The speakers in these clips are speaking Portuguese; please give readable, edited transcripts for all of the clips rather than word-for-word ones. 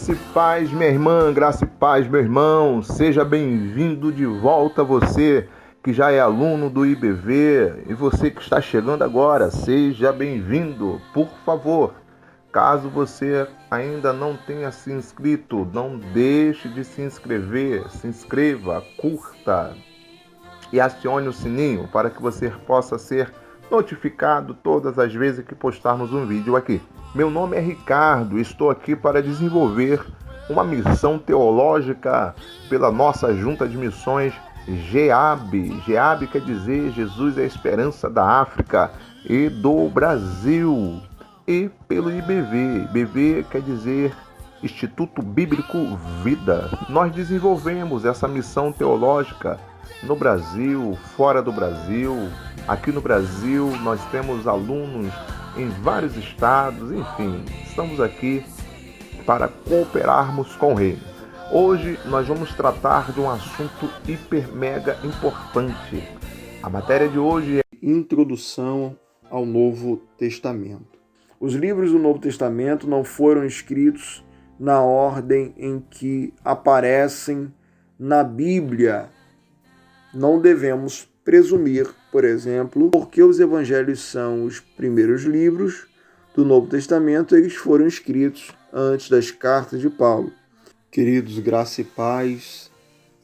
Graça e paz, minha irmã, graça e paz, meu irmão. Seja bem-vindo de volta, você que já é aluno do IBV e você que está chegando agora, seja bem-vindo. Por favor, caso você ainda não tenha se inscrito, não deixe de se inscrever, se inscreva, curta e acione o sininho para que você possa ser notificado todas as vezes que postarmos um vídeo aqui. Meu nome é Ricardo, estou aqui para desenvolver uma missão teológica pela nossa Junta de Missões GEAB. GEAB quer dizer Jesus é a Esperança da África e do Brasil. E pelo IBV. IBV quer dizer Instituto Bíblico Vida. Nós desenvolvemos essa missão teológica no Brasil, fora do Brasil. Aqui no Brasil nós temos alunos em vários estados, enfim, estamos aqui para cooperarmos com o reino. Hoje nós vamos tratar de um assunto hiper mega importante. A matéria de hoje é Introdução ao Novo Testamento. Os livros do Novo Testamento não foram escritos na ordem em que aparecem na Bíblia. Não devemos presumir, por exemplo, porque os evangelhos são os primeiros livros do Novo Testamento, eles foram escritos antes das cartas de Paulo. Queridos, graça e paz,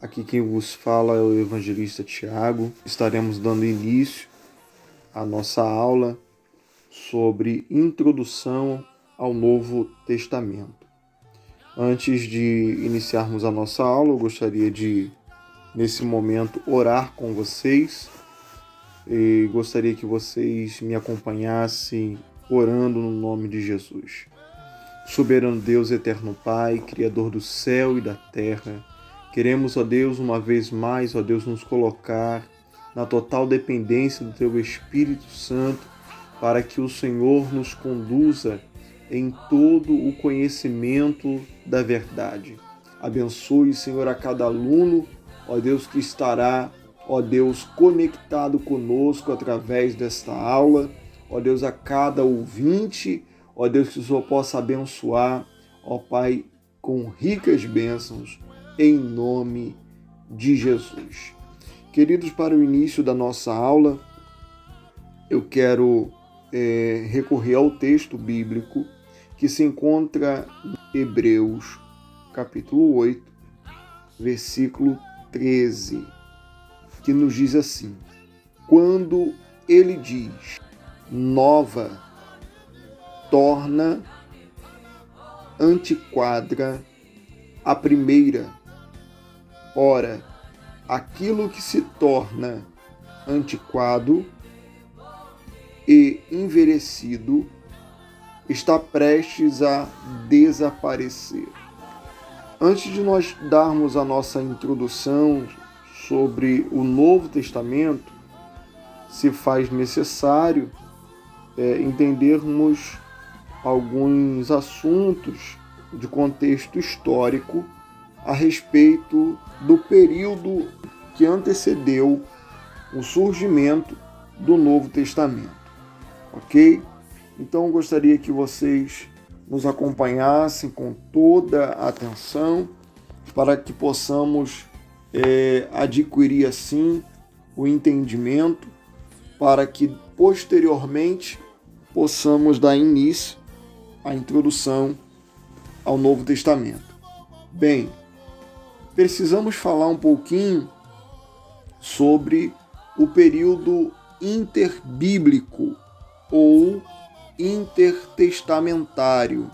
aqui quem vos fala é o evangelista Tiago. Estaremos dando início à nossa aula sobre introdução ao Novo Testamento. Antes de iniciarmos a nossa aula, eu gostaria de, nesse momento, orar com vocês e gostaria que vocês me acompanhassem orando no nome de Jesus. Soberano Deus, eterno Pai, Criador do céu e da terra, queremos, ó Deus, uma vez mais, ó Deus, nos colocar na total dependência do Teu Espírito Santo para que o Senhor nos conduza em todo o conhecimento da verdade. Abençoe, Senhor, a cada aluno, ó Deus, que estará, ó Deus, conectado conosco através desta aula, ó Deus, a cada ouvinte, ó Deus, que o Senhor possa abençoar, ó Pai, com ricas bênçãos, em nome de Jesus. Queridos, para o início da nossa aula, eu quero recorrer ao texto bíblico que se encontra em Hebreus, capítulo 8, versículo 13, que nos diz assim: quando ele diz nova, torna antiquada a primeira. Ora, aquilo que se torna antiquado e envelhecido está prestes a desaparecer. Antes de nós darmos a nossa introdução sobre o Novo Testamento, se faz necessário entendermos alguns assuntos de contexto histórico a respeito do período que antecedeu o surgimento do Novo Testamento. Ok? Então, eu gostaria que vocês nos acompanhassem com toda a atenção para que possamos adquirir, assim, o entendimento para que, posteriormente, possamos dar início à introdução ao Novo Testamento. Bem, precisamos falar um pouquinho sobre o período interbíblico ou intertestamentário.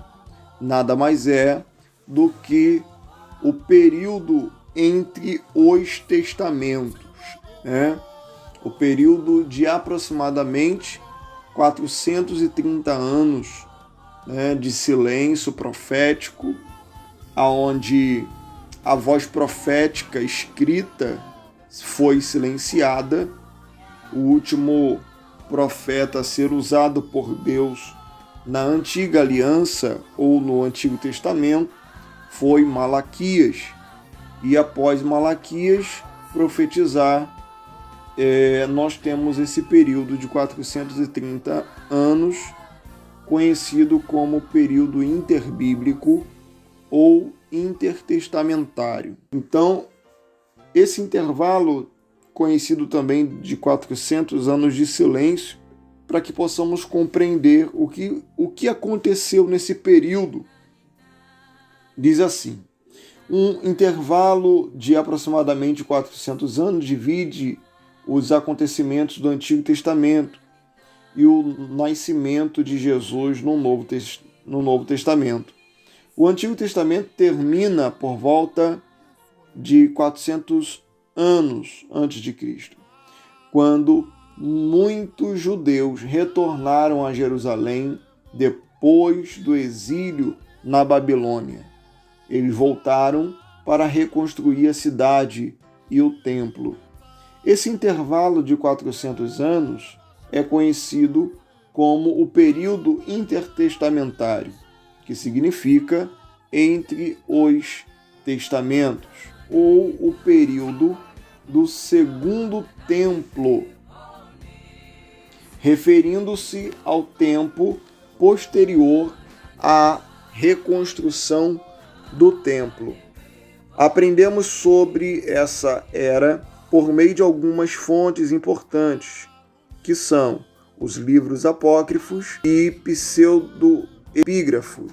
Nada mais é do que o período entre os testamentos, né? O período de aproximadamente 430 anos, né, de silêncio profético, aonde a voz profética escrita foi silenciada. O último profeta a ser usado por Deus na antiga aliança ou no Antigo Testamento foi Malaquias. E após Malaquias profetizar, nós temos esse período de 430 anos, conhecido como período interbíblico ou intertestamentário. Então, esse intervalo, conhecido também de 400 anos de silêncio, para que possamos compreender o que aconteceu nesse período. Diz assim: um intervalo de aproximadamente 400 anos divide os acontecimentos do Antigo Testamento e o nascimento de Jesus no Novo Testamento. O Antigo Testamento termina por volta de 400 anos antes de Cristo, quando muitos judeus retornaram a Jerusalém depois do exílio na Babilônia. Eles voltaram para reconstruir a cidade e o templo. Esse intervalo de 400 anos é conhecido como o período intertestamentário, que significa entre os testamentos, ou o período do Segundo Templo, referindo-se ao tempo posterior à reconstrução do templo. Aprendemos sobre essa era por meio de algumas fontes importantes, que são os livros apócrifos e pseudoepígrafo,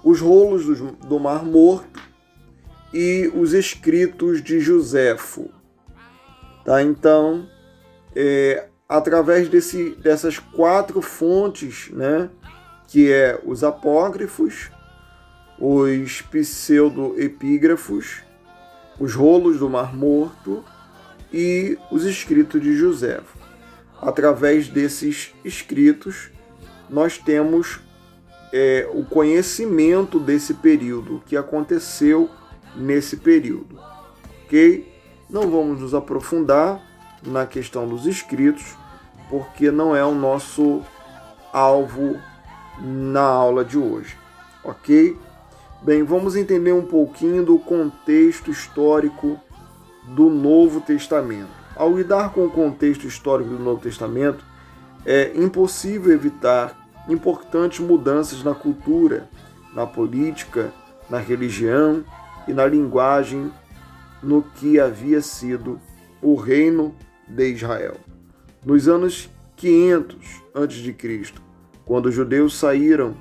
os rolos do Mar Morto e os escritos de Joséfo. Tá? Então, através dessas 4 fontes, né, que é os apócrifos, os pseudoepígrafos, os rolos do Mar Morto e os escritos de Joséfo. Através desses escritos, nós temos o conhecimento desse período, o que aconteceu nesse período. Ok? Não vamos nos aprofundar na questão dos escritos, porque não é o nosso alvo na aula de hoje. Ok? Bem, vamos entender um pouquinho do contexto histórico do Novo Testamento. Ao lidar com o contexto histórico do Novo Testamento, é impossível evitar importantes mudanças na cultura, na política, na religião e na linguagem no que havia sido o reino de Israel. Nos anos 500 a.C., quando os judeus saíram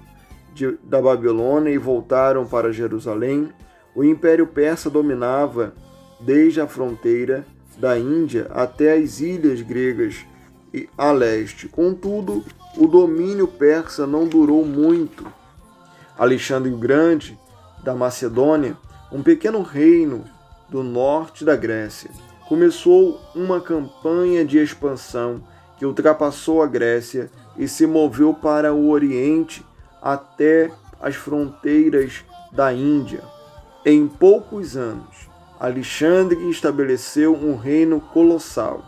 da Babilônia e voltaram para Jerusalém, o Império Persa dominava desde a fronteira da Índia até as ilhas gregas e a leste. Contudo, o domínio persa não durou muito. Alexandre o Grande, da Macedônia, um pequeno reino do norte da Grécia, começou uma campanha de expansão que ultrapassou a Grécia e se moveu para o Oriente até as fronteiras da Índia. Em poucos anos, Alexandre estabeleceu um reino colossal.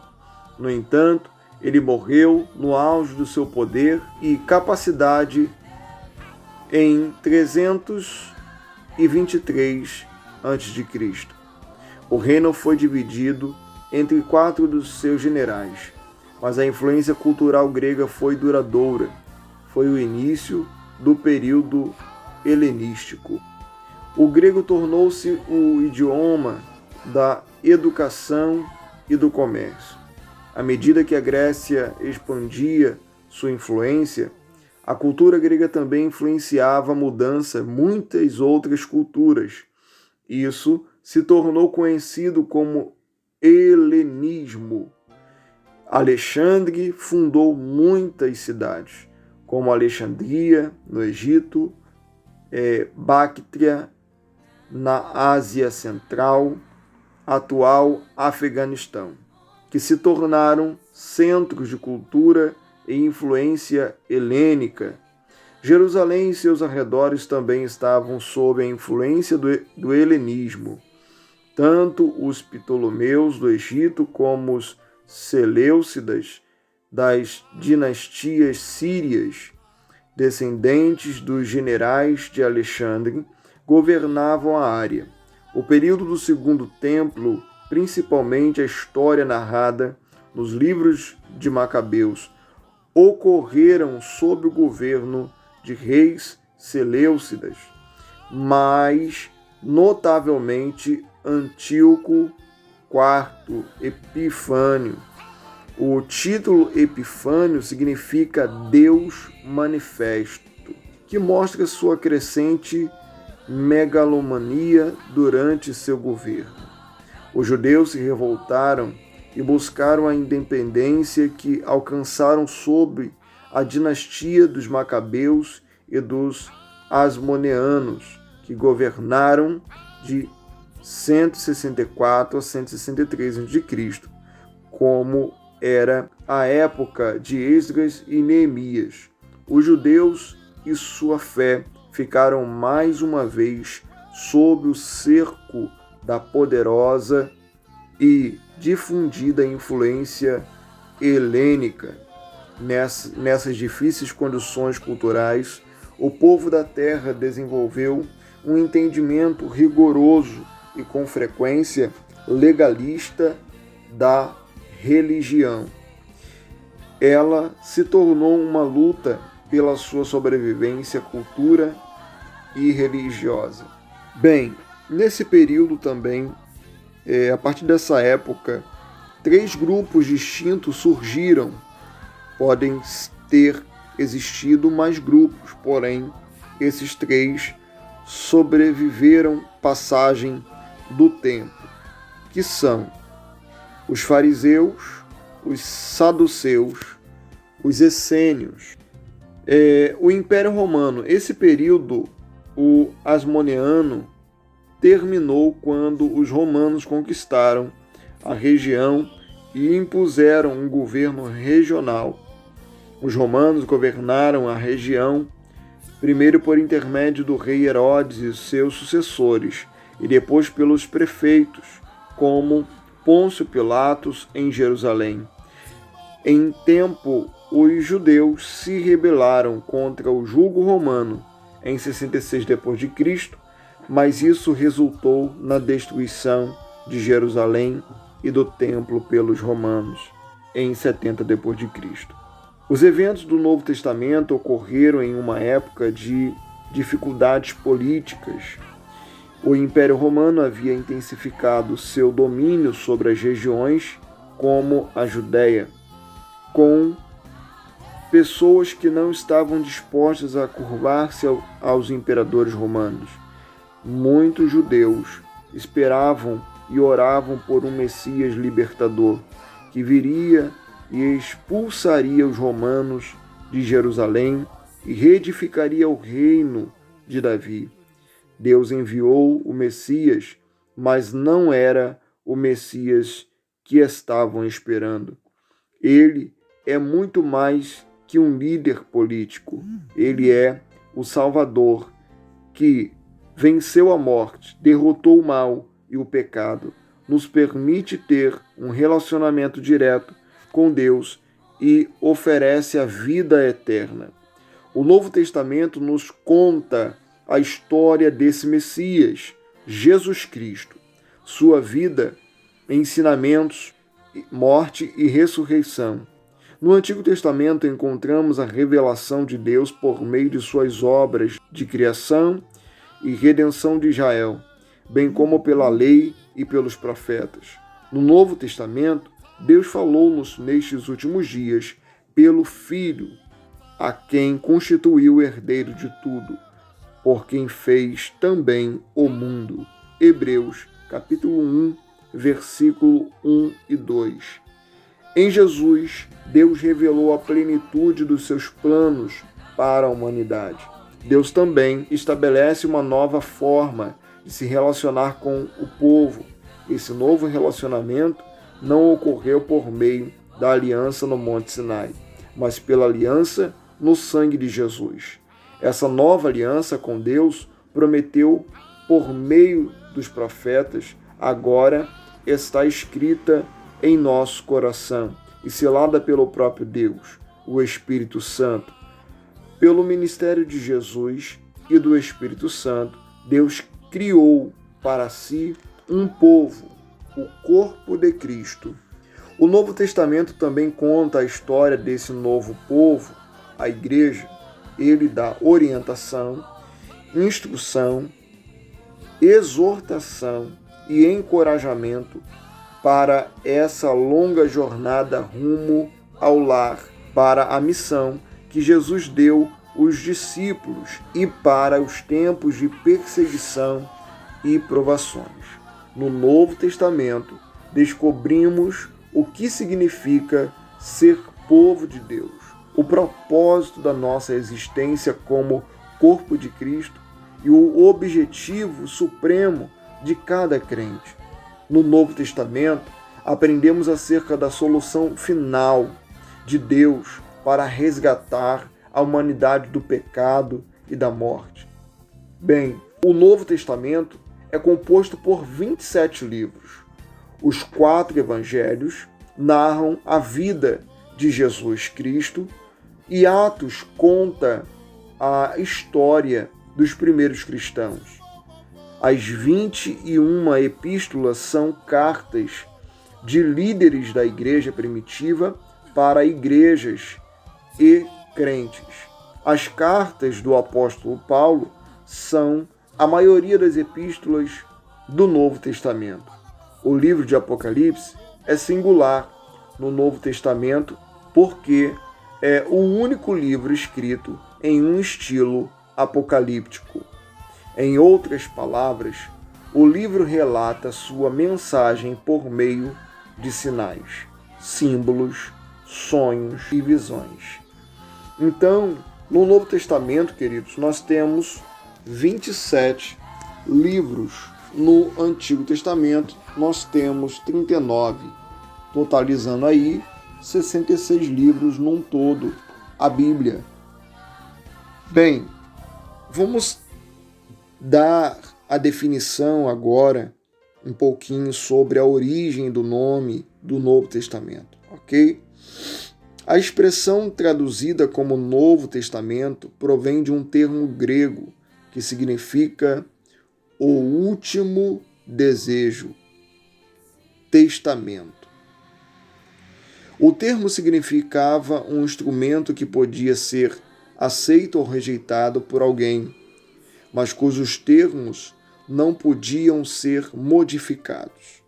No entanto, ele morreu no auge do seu poder e capacidade em 323 a.C. O reino foi dividido entre 4 dos seus generais, mas a influência cultural grega foi duradoura. Foi o início do período helenístico. O grego tornou-se o idioma da educação e do comércio. À medida que a Grécia expandia sua influência, a cultura grega também influenciava a mudança muitas outras culturas. Isso se tornou conhecido como helenismo. Alexandre fundou muitas cidades, como Alexandria, no Egito, Bactria, na Ásia Central, atual Afeganistão, que se tornaram centros de cultura e influência helênica. Jerusalém e seus arredores também estavam sob a influência do helenismo. Tanto os Ptolomeus do Egito como os Seleucidas das dinastias sírias, descendentes dos generais de Alexandre, governavam a área. O período do Segundo Templo, principalmente a história narrada nos livros de Macabeus, ocorreram sob o governo de reis Seleucidas. mas notavelmente Antíoco IV Epifânio. O título Epifânio significa Deus manifesto, que mostra sua crescente megalomania durante seu governo. Os judeus se revoltaram e buscaram a independência que alcançaram sob a dinastia dos Macabeus e dos Asmoneanos, que governaram de 164 a 163 a.C., como era a época de Esdras e Neemias. Os judeus e sua fé ficaram mais uma vez sob o cerco da poderosa e difundida influência helênica. Nessas difíceis condições culturais, o povo da terra desenvolveu um entendimento rigoroso e, com frequência, legalista da religião. Ela se tornou uma luta pela sua sobrevivência, cultura e religiosa. Bem, nesse período também, a partir dessa época, 3 grupos distintos surgiram. Podem ter existido mais grupos, porém, esses 3 sobreviveram passagem do tempo, que são os fariseus, os saduceus, os essênios. O Império Romano, esse período, o asmoneano, terminou quando os romanos conquistaram a região e impuseram um governo regional. Os romanos governaram a região primeiro por intermédio do rei Herodes e seus sucessores, e depois pelos prefeitos, como Pôncio Pilatos em Jerusalém. Em tempo, os judeus se rebelaram contra o jugo romano em 66 d.C., mas isso resultou na destruição de Jerusalém e do templo pelos romanos em 70 d.C. Os eventos do Novo Testamento ocorreram em uma época de dificuldades políticas. O Império Romano havia intensificado seu domínio sobre as regiões como a Judéia, com pessoas que não estavam dispostas a curvar-se aos imperadores romanos. Muitos judeus esperavam e oravam por um Messias libertador, que viria e expulsaria os romanos de Jerusalém e reedificaria o reino de Davi. Deus enviou o Messias, mas não era o Messias que estavam esperando. Ele é muito mais que um líder político. Ele é o Salvador que venceu a morte, derrotou o mal e o pecado, nos permite ter um relacionamento direto com Deus e oferece a vida eterna. O Novo Testamento nos conta a história desse Messias, Jesus Cristo, sua vida, ensinamentos, morte e ressurreição. No Antigo Testamento encontramos a revelação de Deus por meio de suas obras de criação e redenção de Israel, bem como pela lei e pelos profetas. No Novo Testamento, Deus falou-nos nestes últimos dias pelo Filho, a quem constituiu o herdeiro de tudo, por quem fez também o mundo. Hebreus, capítulo 1, versículo 1 e 2. Em Jesus, Deus revelou a plenitude dos seus planos para a humanidade. Deus também estabelece uma nova forma de se relacionar com o povo. Esse novo relacionamento não ocorreu por meio da aliança no Monte Sinai, mas pela aliança no sangue de Jesus. Essa nova aliança com Deus prometeu por meio dos profetas, agora está escrita em nosso coração e selada pelo próprio Deus, o Espírito Santo. Pelo ministério de Jesus e do Espírito Santo, Deus criou para si um povo, o corpo de Cristo. O Novo Testamento também conta a história desse novo povo, a igreja. Ele dá orientação, instrução exortação e encorajamento para essa longa jornada rumo ao lar, para a missão que Jesus deu os discípulos e para os tempos de perseguição e provações. No Novo Testamento, descobrimos o que significa ser povo de Deus, o propósito da nossa existência como corpo de Cristo e o objetivo supremo de cada crente. No Novo Testamento, aprendemos acerca da solução final de Deus para resgatar a humanidade do pecado e da morte. Bem, o Novo Testamento é composto por 27 livros. Os 4 evangelhos narram a vida de Jesus Cristo e Atos conta a história dos primeiros cristãos. As 21 epístolas são cartas de líderes da igreja primitiva para igrejas e crentes. As cartas do apóstolo Paulo são a maioria das epístolas do Novo Testamento. O livro de Apocalipse é singular no Novo Testamento porque é o único livro escrito em um estilo apocalíptico. Em outras palavras, o livro relata sua mensagem por meio de sinais, símbolos, sonhos e visões. Então, no Novo Testamento, queridos, nós temos 27 livros. No Antigo Testamento, nós temos 39, totalizando aí 66 livros num todo, a Bíblia. Bem, vamos dar a definição agora um pouquinho sobre a origem do nome do Novo Testamento, ok? A expressão traduzida como Novo Testamento provém de um termo grego que significa o último desejo, testamento. O termo significava um instrumento que podia ser aceito ou rejeitado por alguém, mas cujos termos não podiam ser modificados.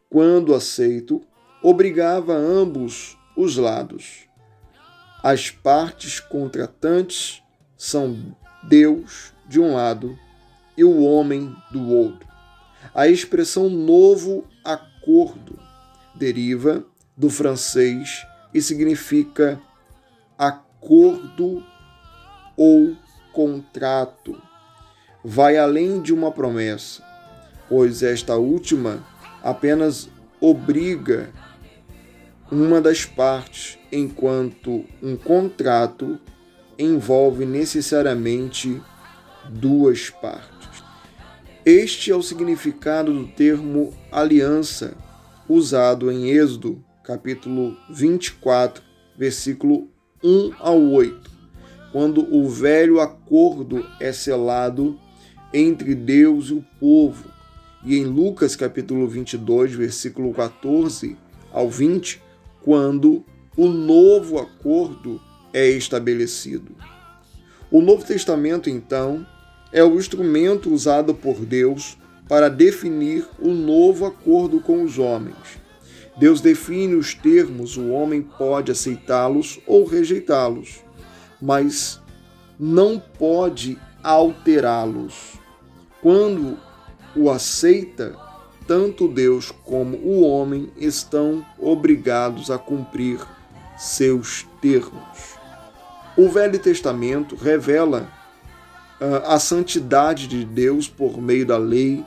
Quando aceito, obrigava ambos os lados. As partes contratantes são Deus de um lado e o homem do outro. A expressão novo acordo deriva do francês e significa acordo ou contrato. Vai além de uma promessa, pois esta última apenas obriga uma das partes, enquanto um contrato envolve necessariamente duas partes. Este é o significado do termo aliança, usado em Êxodo, capítulo 24, versículo 1 ao 8, quando o velho acordo é selado entre Deus e o povo, e em Lucas, capítulo 22, versículo 14 ao 20, quando o novo acordo é estabelecido. O Novo Testamento, então, é o instrumento usado por Deus para definir o novo acordo com os homens. Deus define os termos, o homem pode aceitá-los ou rejeitá-los, mas não pode alterá-los. Quando o aceita, tanto Deus como o homem estão obrigados a cumprir seus termos. O Velho Testamento revela a santidade de Deus por meio da lei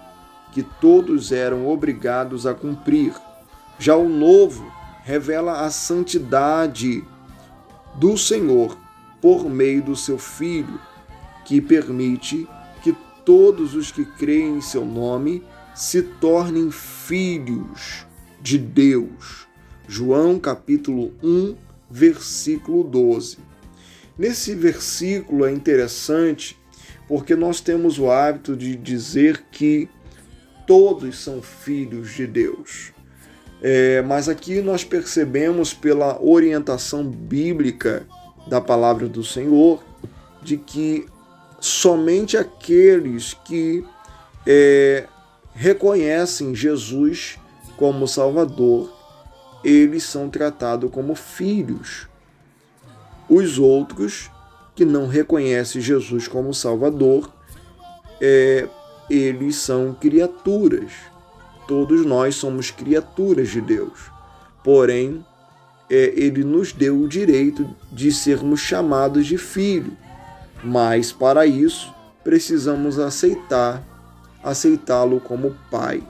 que todos eram obrigados a cumprir. Já o Novo revela a santidade do Senhor por meio do seu Filho, que permite que todos os que creem em seu nome se tornem filhos de Deus. João capítulo 1, versículo 12. Nesse versículo é interessante porque nós temos o hábito de dizer que todos são filhos de Deus. Mas aqui nós percebemos pela orientação bíblica da palavra do Senhor de que somente aqueles que reconhecem Jesus como Salvador, eles são tratados como filhos. Os outros que não reconhecem Jesus como Salvador, eles são criaturas. Todos nós somos criaturas de Deus. Porém, Ele nos deu o direito de sermos chamados de filho. Mas, para isso, precisamos aceitá-lo como Pai.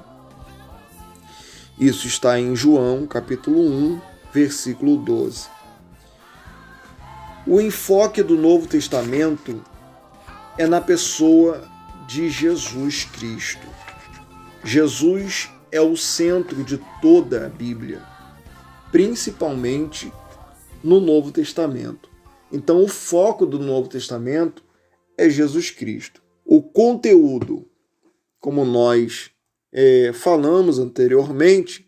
Isso está em João, capítulo 1, versículo 12. O enfoque do Novo Testamento é na pessoa de Jesus Cristo. Jesus é o centro de toda a Bíblia, principalmente no Novo Testamento. Então, o foco do Novo Testamento é Jesus Cristo. O conteúdo, como nós falamos anteriormente,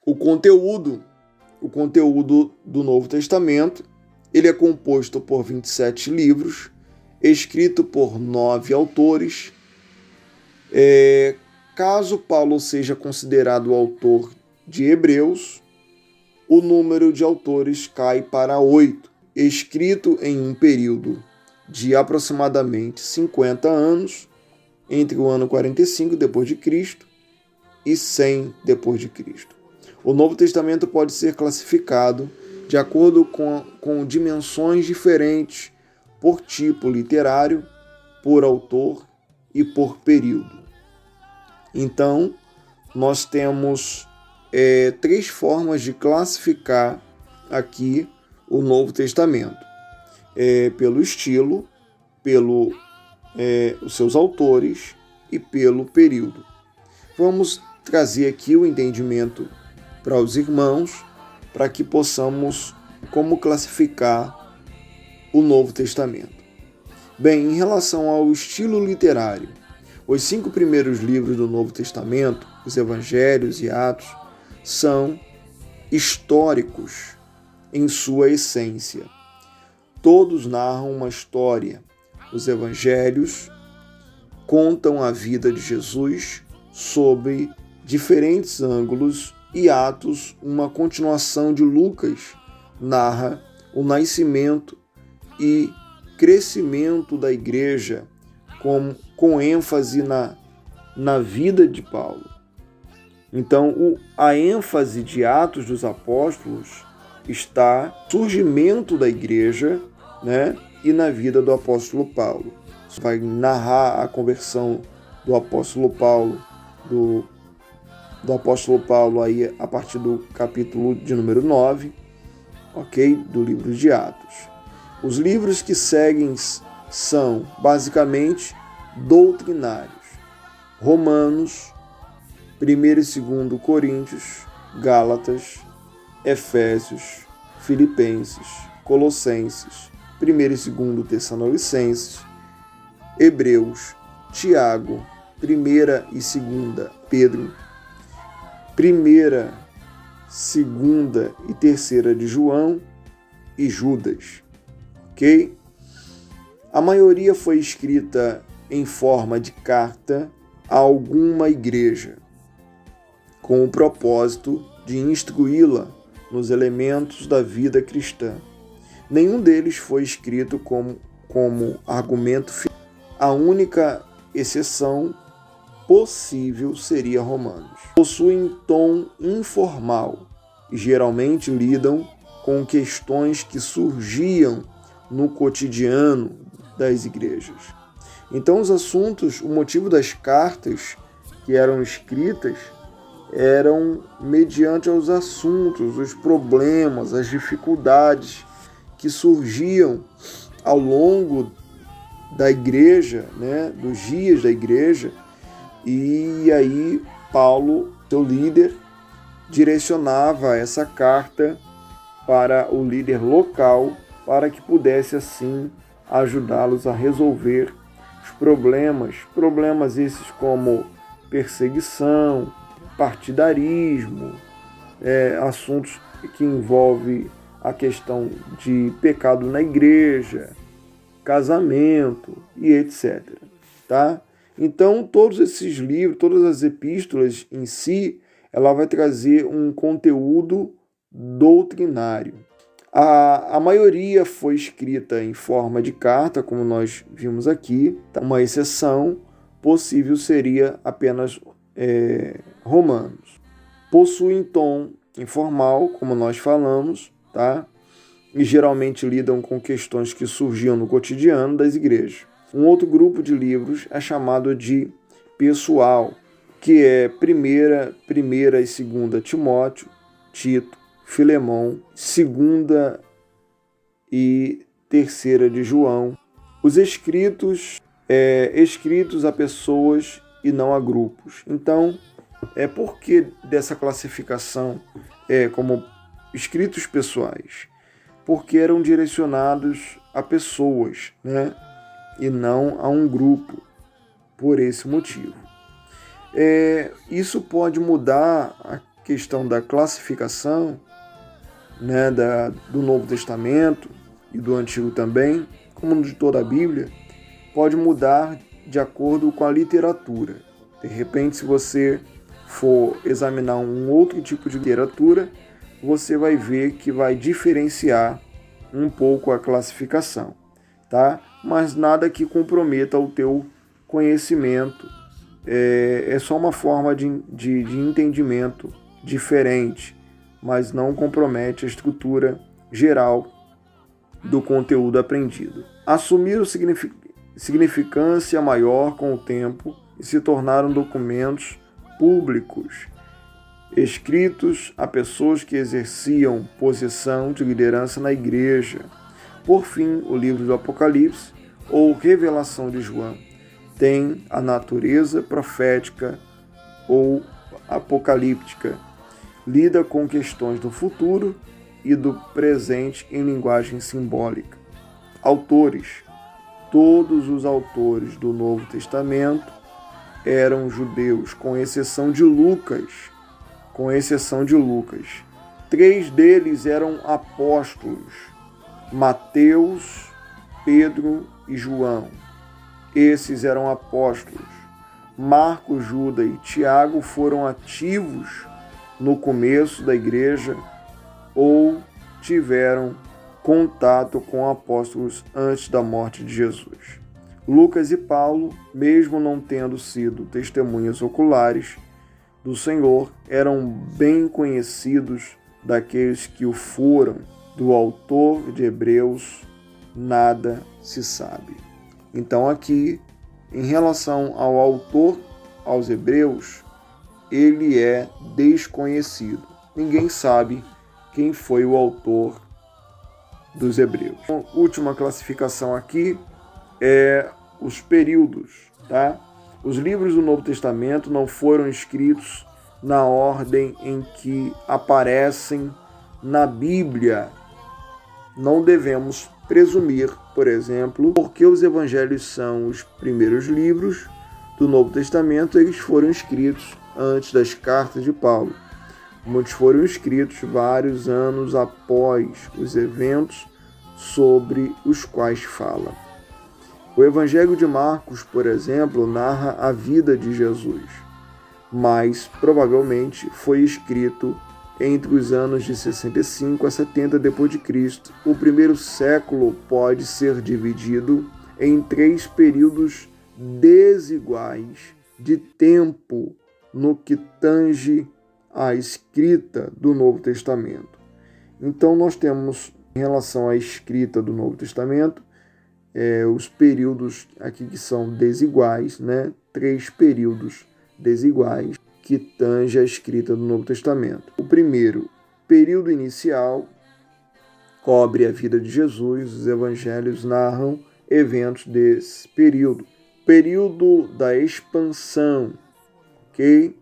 o conteúdo do Novo Testamento, ele é composto por 27 livros, escrito por 9 autores. Caso Paulo seja considerado o autor de Hebreus, o número de autores cai para 8, escrito em um período de aproximadamente 50 anos, entre o ano 45 d.C. e 100 d.C. O Novo Testamento pode ser classificado de acordo com dimensões diferentes por tipo literário, por autor e por período. Então, nós temos 3 formas de classificar aqui o Novo Testamento. Pelo estilo, os seus autores e pelo período. Vamos trazer aqui o entendimento para os irmãos, para que possamos como classificar o Novo Testamento. Bem, em relação ao estilo literário, os 5 primeiros livros do Novo Testamento, os Evangelhos e Atos, são históricos em sua essência. Todos narram uma história. Os Evangelhos contam a vida de Jesus sob diferentes ângulos e Atos, uma continuação de Lucas, narra o nascimento e crescimento da igreja com ênfase na vida de Paulo. Então, a ênfase de Atos dos Apóstolos está no surgimento da igreja, né, e na vida do apóstolo Paulo. Vai narrar a conversão do apóstolo Paulo, do apóstolo Paulo aí a partir do capítulo de número 9, ok? Do livro de Atos. Os livros que seguem são basicamente doutrinários. Romanos, 1 e 2 Coríntios, Gálatas, Efésios, Filipenses, Colossenses, 1 e 2 Tessalonicenses, Hebreus, Tiago, 1 e 2 Pedro, 1ª, 2ª e 3ª de João e Judas, ok? A maioria foi escrita em forma de carta a alguma igreja, com o propósito de instruí-la nos elementos da vida cristã. Nenhum deles foi escrito como argumento final. A única exceção possível seria Romanos. Possuem tom informal e geralmente lidam com questões que surgiam no cotidiano das igrejas. Então, os assuntos, o motivo das cartas que eram escritas eram mediante aos assuntos, os problemas, as dificuldades que surgiam ao longo da igreja, né, dos dias da igreja. E aí Paulo, seu líder, direcionava essa carta para o líder local para que pudesse assim ajudá-los a resolver os problemas esses como perseguição, partidarismo, assuntos que envolvem a questão de pecado na igreja, casamento e etc. Tá? Então, todos esses livros, todas as epístolas em si, ela vai trazer um conteúdo doutrinário. A maioria foi escrita em forma de carta, como nós vimos aqui. Uma exceção possível seria apenas Romanos. Possuem tom informal, como nós falamos, tá? E geralmente lidam com questões que surgiam no cotidiano das igrejas. Um outro grupo de livros é chamado de pessoal, que é primeira e segunda Timóteo, Tito, Filemão, segunda e terceira de João. Os escritos a pessoas e não a grupos. Então, por que dessa classificação como escritos pessoais? Porque eram direcionados a pessoas, né? E não a um grupo, por esse motivo. Isso pode mudar a questão da classificação, né, do Novo Testamento e do Antigo também, como de toda a Bíblia, pode mudar de acordo com a literatura. De repente, se você for examinar um outro tipo de literatura, você vai ver que vai diferenciar um pouco a classificação, tá? Mas nada que comprometa o teu conhecimento. É só uma forma de entendimento diferente, mas não compromete a estrutura geral do conteúdo aprendido. Assumiram significância maior com o tempo e se tornaram documentos públicos, escritos a pessoas que exerciam posição de liderança na igreja. Por fim, o livro do Apocalipse, ou Revelação de João, tem a natureza profética ou apocalíptica. Lida com questões do futuro e do presente em linguagem simbólica. Autores. Todos os autores do Novo Testamento eram judeus, com exceção de Lucas. 3 deles eram apóstolos: Mateus, Pedro e João. Esses eram apóstolos. Marcos, Judas e Tiago foram ativos no começo da igreja ou tiveram contato com apóstolos antes da morte de Jesus. Lucas e Paulo, mesmo não tendo sido testemunhas oculares do Senhor, eram bem conhecidos daqueles que o foram. Do autor de Hebreus, nada se sabe. Então aqui, em relação ao autor aos Hebreus, ele é desconhecido. Ninguém sabe quem foi o autor dos Hebreus. A última classificação aqui é os períodos, tá? Os livros do Novo Testamento não foram escritos na ordem em que aparecem na Bíblia. Não devemos presumir, por exemplo, porque os evangelhos são os primeiros livros do Novo Testamento, eles foram escritos antes das cartas de Paulo. Muitos foram escritos vários anos após os eventos sobre os quais fala. O Evangelho de Marcos, por exemplo, narra a vida de Jesus, mas provavelmente foi escrito entre os anos de 65 a 70 d.C. O primeiro século pode ser dividido em 3 períodos desiguais de tempo no que tange à escrita do Novo Testamento. Então nós temos, em relação à escrita do Novo Testamento, os períodos aqui que são desiguais, né? 3 períodos desiguais que tange a escrita do Novo Testamento. O primeiro, período inicial, cobre a vida de Jesus. Os evangelhos narram eventos desse período. Período da expansão, ok?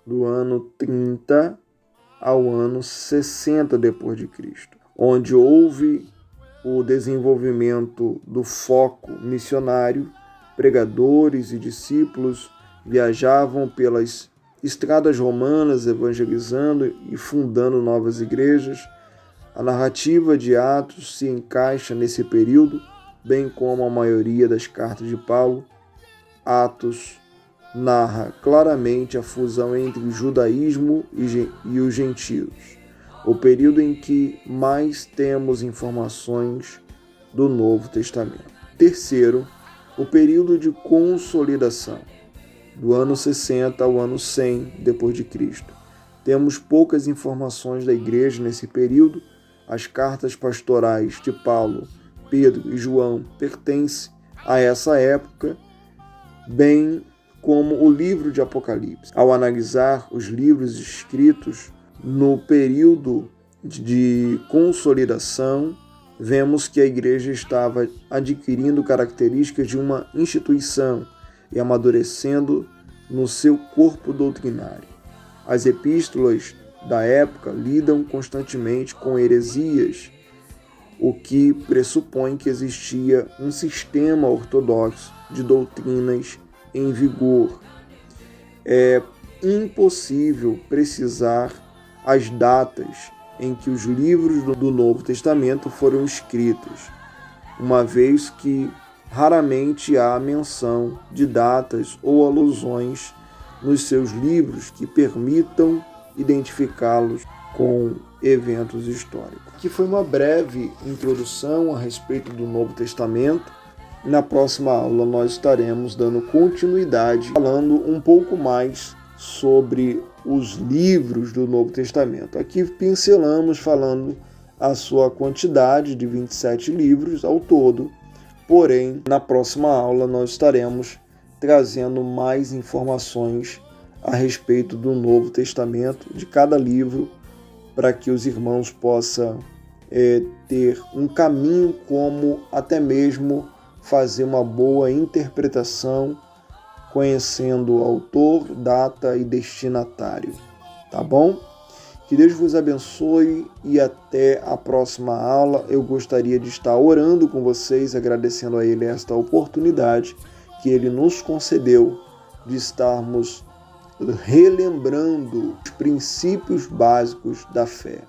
Do ano 30 ao ano 60 d.C., onde houve o desenvolvimento do foco missionário. Pregadores e discípulos viajavam pelas estradas romanas evangelizando e fundando novas igrejas. A narrativa de Atos se encaixa nesse período, bem como a maioria das cartas de Paulo. Atos narra claramente a fusão entre o judaísmo e os gentios, o período em que mais temos informações do Novo Testamento. Terceiro, o período de consolidação, do ano 60 ao ano 100 depois de Cristo. Temos poucas informações da igreja nesse período. As cartas pastorais de Paulo, Pedro e João pertencem a essa época, bem como o livro de Apocalipse. Ao analisar os livros escritos no período de consolidação, vemos que a igreja estava adquirindo características de uma instituição e amadurecendo no seu corpo doutrinário. As epístolas da época lidam constantemente com heresias, o que pressupõe que existia um sistema ortodoxo de doutrinas em vigor. É impossível precisar as datas em que os livros do Novo Testamento foram escritos, uma vez que raramente há menção de datas ou alusões nos seus livros que permitam identificá-los com eventos históricos. Aqui foi uma breve introdução a respeito do Novo Testamento. Na próxima aula nós estaremos dando continuidade, falando um pouco mais sobre os livros do Novo Testamento. Aqui pincelamos falando a sua quantidade de 27 livros ao todo, porém, na próxima aula nós estaremos trazendo mais informações a respeito do Novo Testamento, de cada livro, para que os irmãos possam ter um caminho como até mesmo fazer uma boa interpretação, conhecendo o autor, data e destinatário. Tá bom? Que Deus vos abençoe e até a próxima aula. Eu gostaria de estar orando com vocês, agradecendo a Ele esta oportunidade que Ele nos concedeu de estarmos relembrando os princípios básicos da fé.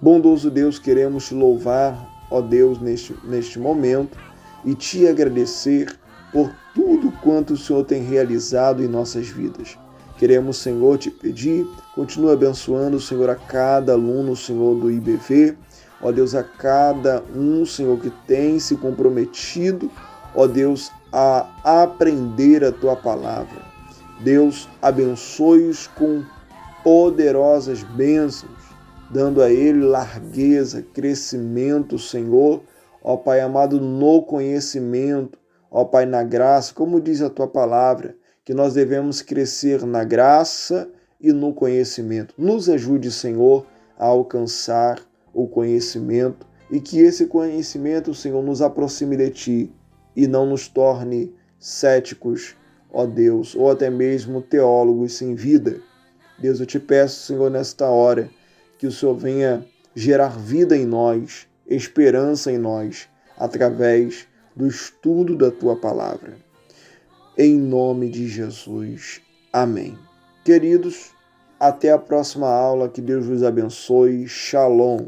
Bondoso Deus, queremos te louvar, ó Deus, neste momento e te agradecer por tudo quanto o Senhor tem realizado em nossas vidas. Queremos, Senhor, te pedir, continua abençoando, Senhor, a cada aluno, Senhor, do IBV, ó Deus, a cada um, Senhor, que tem se comprometido, ó Deus, a aprender a Tua palavra. Deus, abençoe-os com poderosas bênçãos, dando a ele largueza, crescimento, Senhor, ó Pai amado, no conhecimento, ó Pai, na graça, como diz a Tua palavra, que nós devemos crescer na graça e no conhecimento. Nos ajude, Senhor, a alcançar o conhecimento e que esse conhecimento, Senhor, nos aproxime de Ti e não nos torne céticos, ó Deus, ou até mesmo teólogos sem vida. Deus, eu te peço, Senhor, nesta hora, que o Senhor venha gerar vida em nós, esperança em nós, através do estudo da Tua palavra. Em nome de Jesus. Amém. Queridos, até a próxima aula. Que Deus vos abençoe. Shalom.